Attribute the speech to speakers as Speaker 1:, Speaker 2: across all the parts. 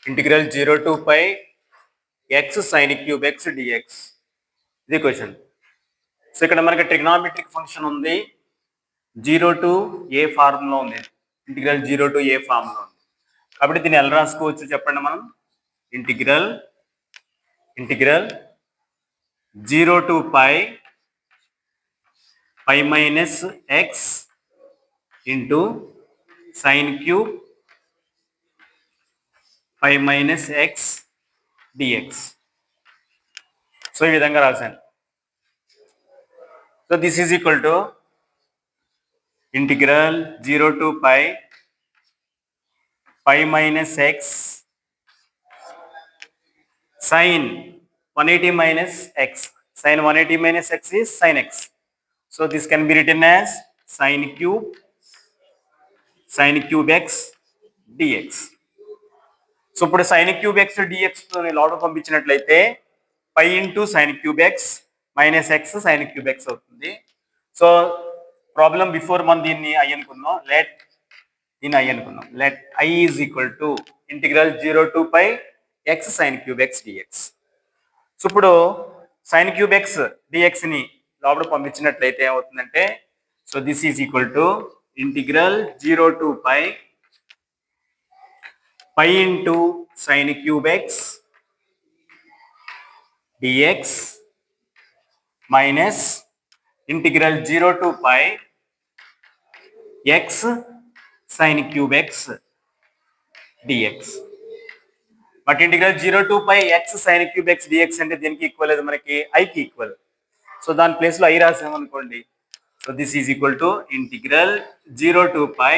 Speaker 1: Integral 0 to pi x sin cube x dx. ఇది question. So ఇక్కడ మనకి trigonometric function ఉంది, 0 to a ఫార్ములా ఉంది, ఇంటిగ్రల్ 0 to a ఫార్ములా ఉంది. కాబట్టి దీన్ని ఎలా రాసుకోవచ్చు చెప్పండి మనం. Integral 0 to pi minus x into sin cube pi minus x dx. So ఈ విధంగా రాశాను. So this is equal to integral 0 to pi minus x sin 180 minus x. Sin 180 minus x is sin x. So this can be written as sin cube x dx. So ఇప్పుడు sin cube x dx లోపల పంపించినట్లయితే pi into sin cube x minus x sin cube x అవుతుంది. So problem before మనం దీన్ని i అనుకుందాం, let i is equal to integral 0 to pi x sin cube x dx. So ఇప్పుడు sin cube x dx ని లోపల పంపించినట్లయితే ఏమవుతుందంటే, so this is equal to integral 0 to pi into sin cube x dx minus integral 0 to pi x sin cube x dx. But integral 0 to pi x sin cube x dx అంటే దీనికి equal, అది మనకి ఐకి equal. So దాని ప్లేస్లో I రాసామనుకోండి, so this is equal to integral 0 to pi,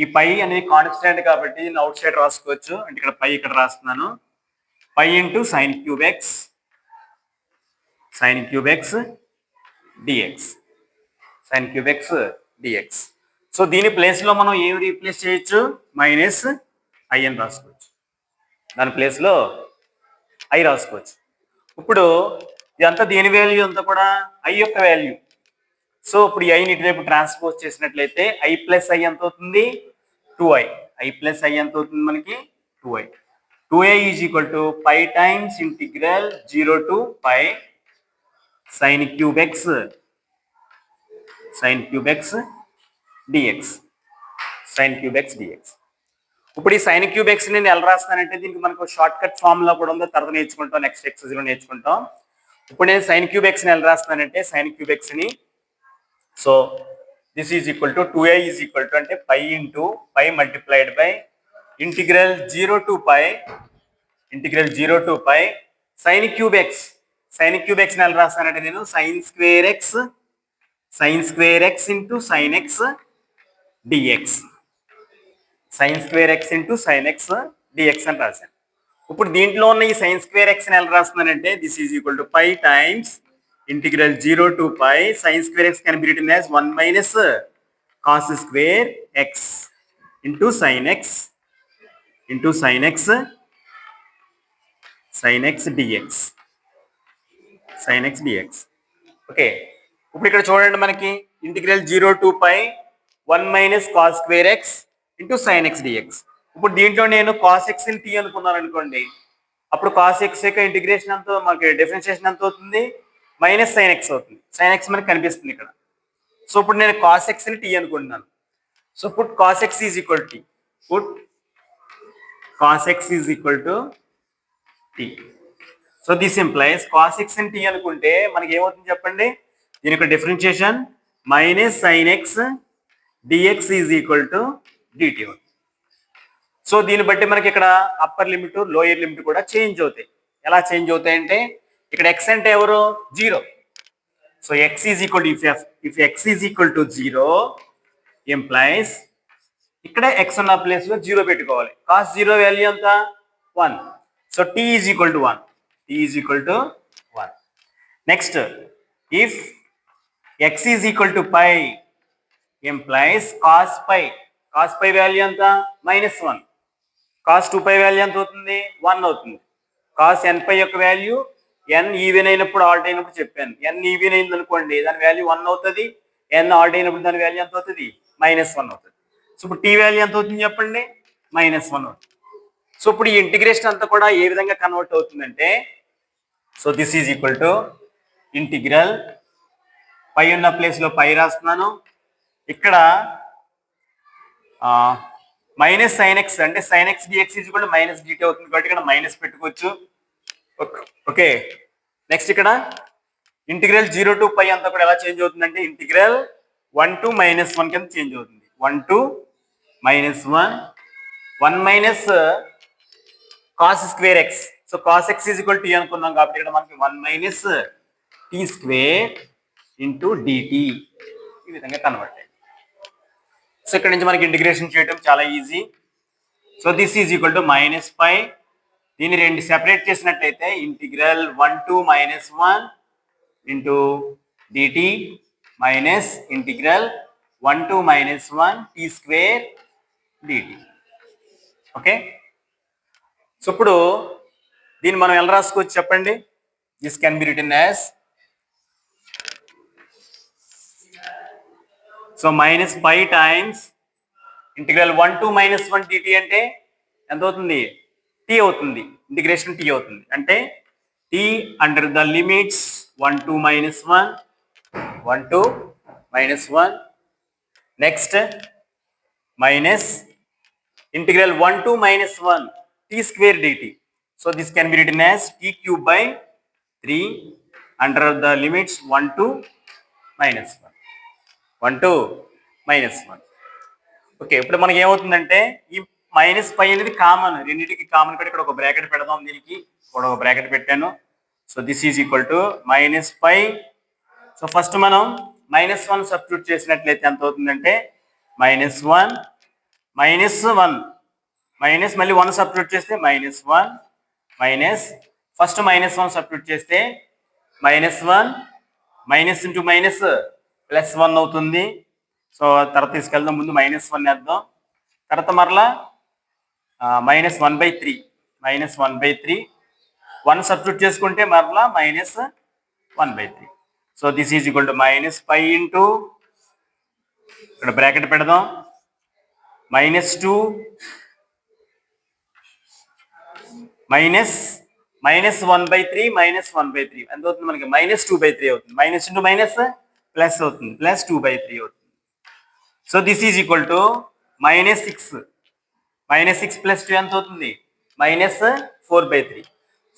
Speaker 1: ఈ పై అనేది కాన్స్టెంట్ కాబట్టి నేను అవుట్ సైడ్ రాసుకోవచ్చు, అంటే ఇక్కడ పై ఇక్కడ రాస్తున్నాను, pi into sin cube x dx. So దీని ప్లేస్లో మనం ఏమి రీప్లేస్ చేయొచ్చు, మైనస్ ఐ అని రాసుకోవచ్చు, దాని ప్లేస్లో ఐ రాసుకోవచ్చు. ఇప్పుడు ఇదంతా దేని వాల్యూ అంతా కూడా ఐ యొక్క వాల్యూ. సో ఇప్పుడు ఈ ఐని ఇటువైపు ట్రాన్స్పోజ్ చేసినట్లయితే ఐ ప్లస్ ఐ ఎంత అవుతుంది, 2i. ఐ ప్లస్ ఐ ఎంత అవుతుంది మనకి, 2i. 2i is equal to pi times integral 0 to pi sin cube x dx. ఇప్పుడు ఈ sin cube x నేను ఎలా రాస్తానంటే, దీనికి మనకు షార్ట్ కట్ ఫార్ములా కూడా ఉందో, తర్వాత నేర్చుకుంటాం, నెక్స్ట్ ఎక్సర్సైజ్లో నేర్చుకుంటాం. ఇప్పుడు నేను sin cube x ని ఎలా రాస్తానంటే, sin cube x ని, so this is equal to 2i is equal to అంటే pi into pi multiplied by integral 0 to pi sin cube x. sin cube x ని ఎలా రాస్తానంటే నేను sin square x into sin x dx. sin square x into sin x dx అని రాశాను. ఇప్పుడు దీంట్లో ఉన్న ఈ sin square x ని ఎలా రాస్తున్నానంటే, this is equal to pi times integral 0 to pi sin square x can be written as 1 minus cos square x into sin x dx. Okay, ఇప్పుడు ఇక్కడ చూడండి, మనకి integral 0 to pi 1 minus cos square x into sin x dx. ఇప్పుడు దీంట్లో నేను cos x ని t అనుకున్నాను అనుకోండి, అప్పుడు cos x యొక్క ఇంటిగ్రేషన్ అంతా మనకి డిఫరెన్షియేషన్ ఎంత అవుతుంది, మైనస్ sin x అవుతుంది. sin x మనకి కనిపిస్తుంది ఇక్కడ. సో ఇప్పుడు నేను cos x ని t అనుకుంటున్నాను. So put cos x is equal to t. So this implies cos x ని t అనుకుంటే మనకి ఏమవుతుంది చెప్పండి, దీని యొక్క differentiation minus sin x dx is equal to dt. So దీన్ని బట్టి మనకి ఇక్కడ అప్పర్ లిమిట్ లోయర్ లిమిట్ కూడా చేంజ్ అవుతాయి. ఎలా చేంజ్ అవుతాయి అంటే, ఇక్కడ x అంటే ఎవరు, 0. So x is equal to if x is equal to 0 implies ఇక్కడ x ఉన్న ప్లేస్ లో 0 పెట్టుకోవాలి. cos 0 వాల్యూ ఎంత, 1. So t is equal to 1. Next if x is equal to pi implies cos pi value ఎంత, -1. cos 2pi value ఎంత అవుతుంది, 1 అవుతుంది. cos npi యొక్క వాల్యూ, n ఈవెన్ అయినప్పుడు ఆడ్ అయినప్పుడు చెప్పాను, n ఈవెన్ అయింది అనుకోండి దాని వాల్యూ 1 అవుతుంది, n ఆడ్ అయినప్పుడు దాని వాల్యూ ఎంత అవుతుంది, -1 అవుతుంది. సో ఇప్పుడు t వాల్యూ ఎంత అవుతుంది చెప్పండి, -1 అవుతుంది. సో ఇప్పుడు ఈ ఇంటిగ్రేషన్ అంతా కూడా ఏ విధంగా కన్వర్ట్ అవుతుందంటే, so this is equal to integral పై ఉన్న ప్లేస్లో పై రాస్తున్నాను, ఇక్కడ మైనస్ సైన్ ఎక్స్ అంటే sine x dx is equal to minus dt అవుతుంది కాబట్టి ఇక్కడ మైనస్ పెట్టుకోవచ్చు. ఓకే, నెక్స్ట్ ఇక్కడ ఇంటిగ్రల్ 0 to π అంతా కూడా ఎలా చేంజ్ అవుతుందంటే ఇంటిగ్రల్ 1 to -1 కింద చేంజ్ అవుతుంది. 1 to -1 1 minus cos square x. So cos x is equal to అనుకున్నాం కాబట్టి ఇక్కడ మనకి 1 minus t square into dt ఈ విధంగా కన్వర్ట్ అయ్యింది. సో ఇక్కడ నుంచి మనకి ఇంటిగ్రేషన్ చేయడం చాలా easy. So this is equal to -π. దీన్ని రెండు సెపరేట్ చేసినట్లయితే integral 1 to -1 into dt minus integral 1 to -1 t square dt. Okay, so ఇప్పుడు దీన్ని మనం ఎలా రాసుకోవచ్చు చెప్పండి. This can be written as, so -π times integral 1 to -1 dt అంటే ఎంత అవుతుంది? టీ అవుతుంది, ఇంటిగ్రేషన్ టీ అవుతుంది. అంటే t under the limits 1 to -1 1 to -1 next minus integral 1 to -1 t square dt. So this can be written as t cube by 3 under the limits 1 to -1 1 to -1. Okay, ఇప్పుడు మనకి ఏమవుతుందంటే ఈ -π అనేది common, రెండింటికి common పెట్టి ఇక్కడ ఒక బ్రాకెట్ పెడదాం. దీనికి ఇక్కడ ఒక బ్రాకెట్ పెట్టాను. So this is equal to -π. So first మనం -1 సబ్స్టిట్యూట్ చేసినట్లయితే ఎంత అవుతుందంటే -1 -1 మైనస్ మళ్ళీ 1 సబ్స్టిట్యూట్ చేస్తే -1 మైనస్ ఫస్ట్ -1 సబ్స్టిట్యూట్ చేస్తే -1 మైనస్ ఇంటూ మైనస్ +1 అవుతుంది. సో తర్వాత తీసుకెళ్దాం, ముందు -1 వేద్దాం, తర్వాత మరలా -1/3 -1/3 1 సబ్స్టిట్యూట్ చేసుకుంటే మరలా -1/3. So this is equal to -π into ఇక్కడ బ్రాకెట్ పెడదాం -2 -1/3 -1/3 ఎంత అవుతుంది మనకి? -2/3 అవుతుంది. మైనస్ ఇంటూ మైనస్ ప్లస్ అవుతుంది, +2/3 అవుతుంది. So this is equal to -6 -6 + 2 ఎంత అవుతుంది? -4/3.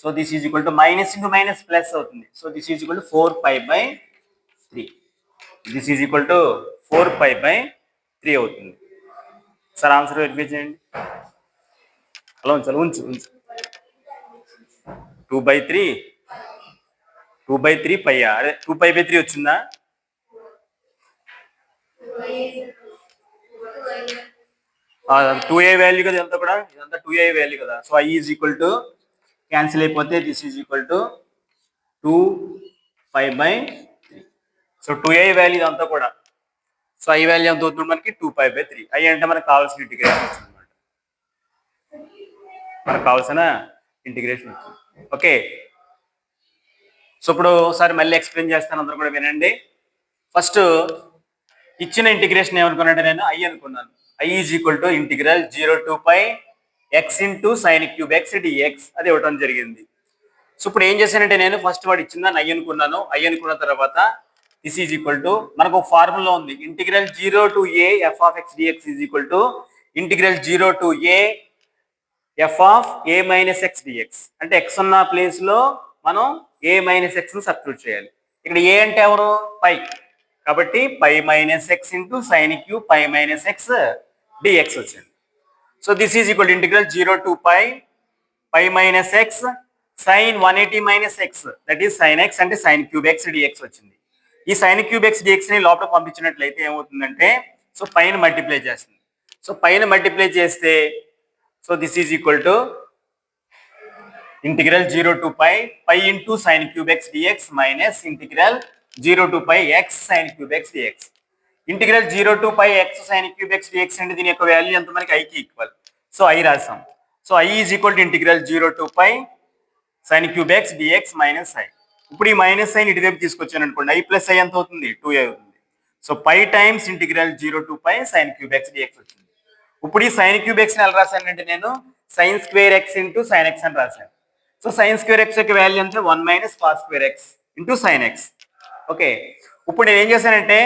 Speaker 1: So this is equal to minus into minus plus అవుతుంది. So this is equal to 4π/3. This is equal to 4π/3 అవుతుంది. సార్ ఆన్సర్ వెరిఫై చేయండి. అలా ఉంచాలి, ఉంచు 2/3 2/3 π. అదే 2π/3 వచ్చిందా? టూ ఏ వాల్యూ కదా ఇదంతా కూడా, ఇదంతా 2a వాల్యూ కదా. So i is equal to cancel అయిపోతే this is equal to 2π/3. So 2a value ఇదంతా కూడా. సో i వాల్యూ ఎంత అవుతుంది మనకి? 2π/3. i అంటే మనకు కావాల్సిన ఇంటిగ్రేషన్ వచ్చింది అనమాట, మనకు కావాల్సిన ఇంటిగ్రేషన్ వచ్చింది. ఓకే, సో ఇప్పుడు ఒకసారి మళ్ళీ ఎక్స్ప్లెయిన్ చేస్తాను, అందరూ కూడా వినండి. ఫస్ట్ ఇచ్చిన ఇంటిగ్రేషన్ ఏమనుకున్నానంటే నేను i అనుకున్నాను. i is equal to integral 0 to π x into sin cube x dx అది ఇవ్వడం జరిగింది. సో ఇప్పుడు ఏం చేశానంటే నేను ఫస్ట్ వాడు ఇచ్చిందని i అనుకున్నాను. i అనుకున్న తర్వాత దిస్ ఈజ్ ఈక్వల్ టు మనకు ఒక ఫార్ములా ఉంది, integral 0 to a f of x dx is equal to integral 0 to a f of a minus x dx. అంటే x ఉన్న ప్లేస్ లో మనం a minus x ను సబ్స్టిట్యూట్ చేయాలి. ఇక్కడ a అంటే ఎవరు? పై, కాబట్టి π-x into sin cube π-x dx వచ్చింది. So this is equal integral 0 to π π-x sin 180 - x that is sin x అంటే sin క్యూబ్ x dx వచ్చింది. ఈ sin క్యూబ్ x dx ని లోపల పంపించినట్లయితే ఏమవుతుందంటే సో పైన మల్టిప్లై చేస్తుంది. సో పైన మల్టిప్లై చేస్తే so this is equal to integral 0 to π into sin cube x dx minus integral 0 to π x sin cube x dx. Integral 0 to π x sin cube x dx అంటే దీని యొక్క value ఎంత మనకి? i కి equal. So i రాసాం. So i is equal to integral 0 to π sin cube x dx minus i. ఇప్పుడు ఈ minus i ఇటువైపు తీసుకొచ్చాను అనుకోండి, i ప్లస్ i ఎంత అవుతుంది? 2a అవుతుంది. So π times integral 0 to π sin cube x dx వచ్చింది. ఇప్పుడు ఈ sin క్యూబ్ x ని ఎలా రాశానంటే నేను sine square x into sine x అని రాశాను. సో సైన్ స్క్వేర్ ఎక్స్ యొక్క వాల్యూ అంటే 1 minus cos square x into sine x. Okay, ఇప్పుడు నేను ఏం చేశానంటే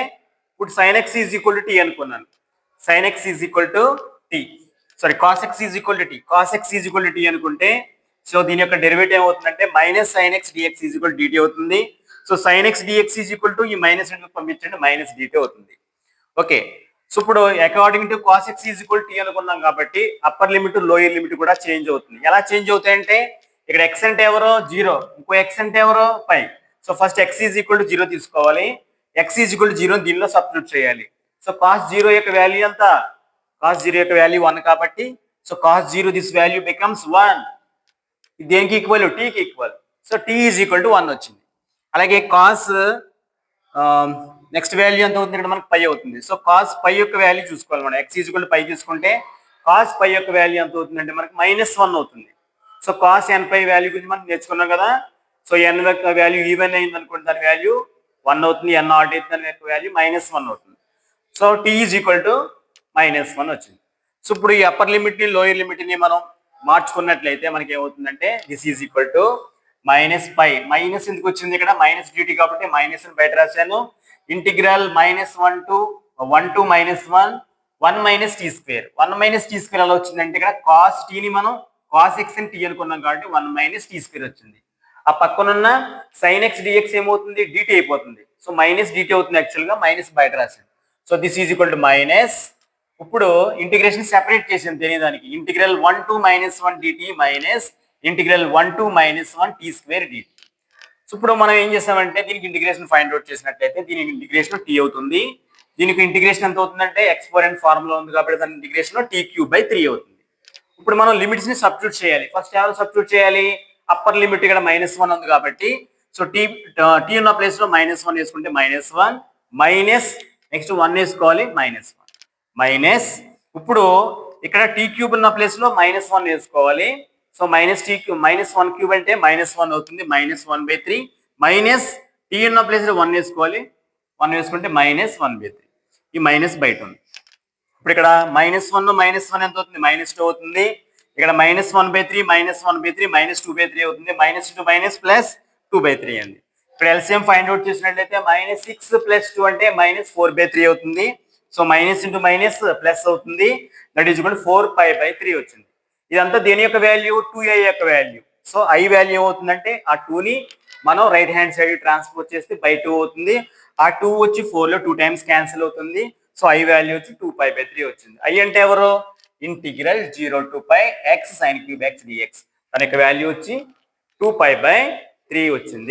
Speaker 1: ఇప్పుడు sine x is equal to t అనుకున్నాను. Sine x is equal to t, sorry cos x is equal to t. Cos x is equal to t అనుకుంటే so దీని యొక్క derivative ఏమవుతుందంటే minus sine x dx is equal dt అవుతుంది. So sine x dx is equal to ఈ minus పంపించండి minus dt అవుతుంది. Okay, so ఇప్పుడు according to cos x is equal t అనుకున్నాం కాబట్టి అప్పర్ లిమిట్ లోయర్ లిమిట్ కూడా change అవుతుంది. ఎలా చేంజ్ అవుతాయంటే ఇక్కడ ఎక్స్ అంటే ఎవరో 0, ఇంకో ఎక్స్ అంటే ఎవరో pi. So first x is equal to 0 తీసుకోవాలి. ఎక్స్ ఈజ్ ఈక్వల్ టు 0 దీనిలో సబ్స్టిట్యూట్ చేయాలి. సో కాస్ 0 యొక్క వాల్యూ ఎంత? కాస్ 0 యొక్క వాల్యూ 1 కాబట్టి so cos 0 this value becomes 1. దేనికి ఈక్వల్? టీకి equal. So t is equal to 1 వచ్చింది. అలాగే కాస్ నెక్స్ట్ వాల్యూ ఎంత అవుతుంది? ఇక్కడ మనకు పై అవుతుంది. సో కాస్ పై యొక్క వాల్యూ చూసుకోవాలి మనం. X is equal to pi తీసుకుంటే కాస్ పై యొక్క వాల్యూ ఎంత అవుతుందంటే మనకి -1 అవుతుంది. So cos n pi value గురించి మనం నేర్చుకున్నాం కదా. సో ఎన్ యొక్క వాల్యూ ఈవెన్ అయింది అనుకోండి, దాని వాల్యూ 1 అవుతుంది. ఎన్ ఆడ్ అయితే దాని యొక్క వాల్యూ -1 అవుతుంది. So t is equal to -1 వచ్చింది. సో ఇప్పుడు ఈ అప్పర్ లిమిట్ ని లోయర్ లిమిట్ ని మనం మార్చుకున్నట్లయితే మనకి ఏమవుతుందంటే this is equal to minus pi. Minus ఎందుకు వచ్చింది? ఇక్కడ మైనస్ డ్యూటీ కాబట్టి మైనస్ బయట రాశాను. Integral -1 to 1 to -1 1 minus t square. 1 minus t square ఎలా వచ్చిందంటే ఇక్కడ కాస్ టీని మనం కాస్ ఎక్స్ అని టీ అనుకున్నాం కాబట్టి 1 మైనస్ టీ స్క్వేర్ వచ్చింది. ఆ పక్కనున్న సైన్ ఎక్స్ డిఎక్స్ ఏమవుతుంది? డిటీ అయిపోతుంది. సో మైనస్ డిటీ అవుతుంది, యాక్చువల్గా మైనస్ బయట రాశాను. So this is equal to minus. ఇప్పుడు ఇంటిగ్రేషన్ సెపరేట్ చేసాను తెలియదానికి. Integral 1 to -1 dt minus integral 1 to -1 t square dt. So ఇప్పుడు మనం ఏం చేసామంటే దీనికి ఇంటిగ్రేషన్ ఫైండ్ అవుట్ చేసినట్లయితే దీనికి ఇంటిగ్రేషన్ టీ అవుతుంది. దీనికి ఇంటిగ్రేషన్ ఎంత అవుతుందంటే ఎక్స్పోనెంట్ ఫార్ములా ఉంది కాబట్టి దాని ఇంటిగ్రేషన్ t³/3 అవుతుంది. ఇప్పుడు మనం లిమిట్స్ ని సబ్స్టిట్యూట్ చేయాలి. ఫస్ట్ ఎవరు సబ్స్టిట్యూట్ చేయాలి? అప్పర్ లిమిట్ ఇక్కడ -1 ఉంది కాబట్టి సో టీ ఉన్న ప్లేస్ లో -1 వేసుకుంటే -1 మైనస్ నెక్స్ట్ 1 వేసుకోవాలి -1 మైనస్. ఇప్పుడు ఇక్కడ t³ ఉన్న ప్లేస్ లో -1 వేసుకోవాలి. సో -1³ అంటే -1 అవుతుంది. -1/3 మైనస్ టీ ఉన్న ప్లేస్ లో 1 వేసుకోవాలి. 1 వేసుకుంటే -1/3. ఈ మైనస్ బయట ఉంది. ఇప్పుడు ఇక్కడ -1 ఎంత అవుతుంది? -2 అవుతుంది. ఇక్కడ -1/3 -1/3 -2/3 అవుతుంది. -2 మైనస్ ప్లస్ 2/3 అండి. ఇక్కడ ఎల్సిఎం ఫైండ్ అవుట్ చేసినట్లయితే -6 + 2 అంటే -4/3 అవుతుంది. So minus into minus plus అవుతుంది. దట్ ఈజ్ ఈక్వల్ 4π/3 వచ్చింది. ఇదంతా దేని యొక్క వాల్యూ? 2a యొక్క వాల్యూ. సో i వాల్యూ ఏమవుతుందంటే ఆ 2ని మనం రైట్ హ్యాండ్ సైడ్ ట్రాన్స్పోజ్ చేస్తే /2 అవుతుంది. ఆ 2 వచ్చి 4 లో 2 టైమ్స్ క్యాన్సిల్ అవుతుంది. సో i వాల్యూ వచ్చి 2π/3 వచ్చింది. i అంటే ఎవరు? Integral 0 to π x sin³ x dx. దాని యొక్క వాల్యూ వచ్చి 2π/3 వచ్చింది.